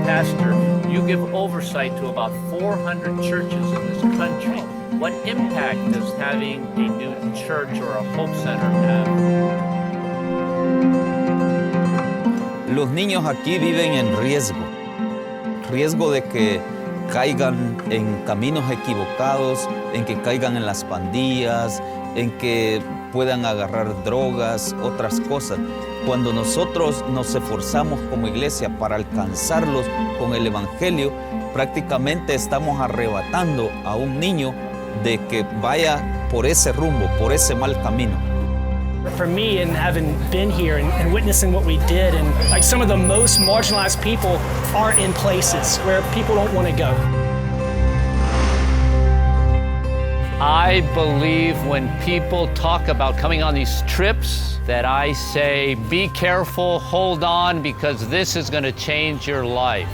pastor, you give oversight to about 400 churches in this country. What impact does having a new church or a Hope Center have? Los niños aquí viven en riesgo de que caigan en caminos equivocados, en que caigan en las pandillas, en que puedan agarrar drogas, otras cosas. Cuando nosotros nos esforzamos como iglesia para alcanzarlos con el Evangelio, prácticamente estamos arrebatando a un niño de que vaya por ese rumbo, por ese mal camino. For me, and having been here and witnessing what we did, and like some of the most marginalized people are in places where people don't want to go. I believe when people talk about coming on these trips that I say, be careful, hold on, because this is going to change your life.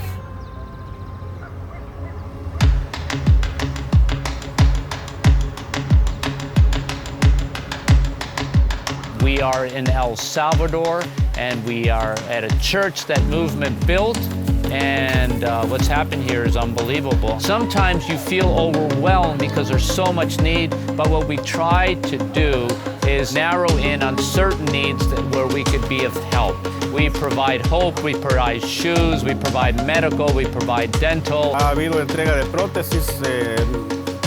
We are in El Salvador, and we are at a church that movement built, and what's happened here is unbelievable. Sometimes you feel overwhelmed because there's so much need, but what we try to do is narrow in on certain needs where we could be of help. We provide hope, we provide shoes, we provide medical, we provide dental. Ha habido entrega de prótesis,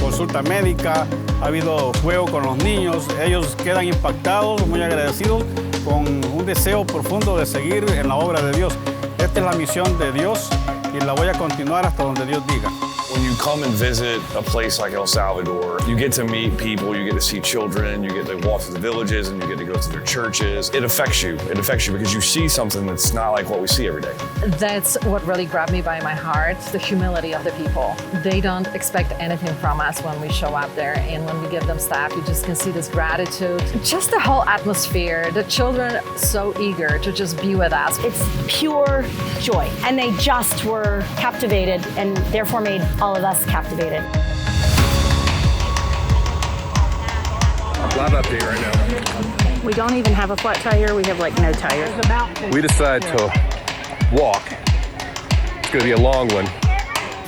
consulta médica, ha habido juego con los niños. Ellos quedan impactados, muy agradecidos, con un deseo profundo de seguir en la obra de Dios. Esta es la misión de Dios y la voy a continuar hasta donde Dios diga. When you come and visit a place like El Salvador, you get to meet people, you get to see children, you get to walk through the villages, and you get to go to their churches. It affects you. It affects you because you see something that's not like what we see every day. That's what really grabbed me by my heart, the humility of the people. They don't expect anything from us when we show up there, and when we give them stuff, you just can see this gratitude. Just the whole atmosphere, the children so eager to just be with us. It's pure joy, and they just were captivated and therefore made all of us captivated. I'm glad up here right now. We don't even have a flat tire, we have like no tire. We decided to walk. It's gonna be a long one.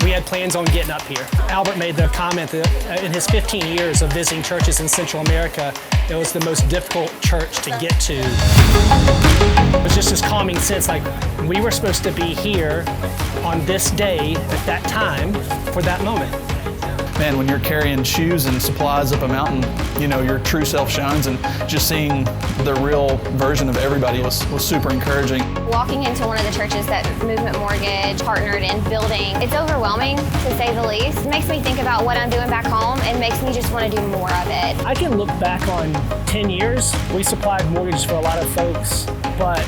We had plans on getting up here. Albert made the comment that in his 15 years of visiting churches in Central America, it was the most difficult church to get to. It was just this calming sense, like we were supposed to be here on this day at that time for that moment. Man, when you're carrying shoes and supplies up a mountain, you know, your true self shines, and just seeing the real version of everybody was super encouraging. Walking into one of the churches that Movement Mortgage partnered in building, it's overwhelming to say the least. It makes me think about what I'm doing back home and makes me just want to do more of it. I can look back on 10 years. We supplied mortgages for a lot of folks, but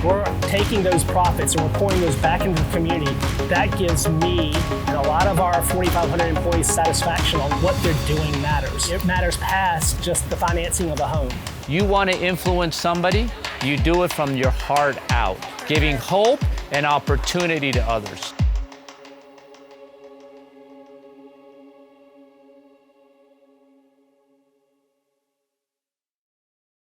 we're taking those profits and we're pouring those back into the community. That gives me and a lot of our 4,500 employees satisfaction on what they're doing matters. It matters past just the financing of a home. You want to influence somebody, you do it from your heart out, giving hope and opportunity to others.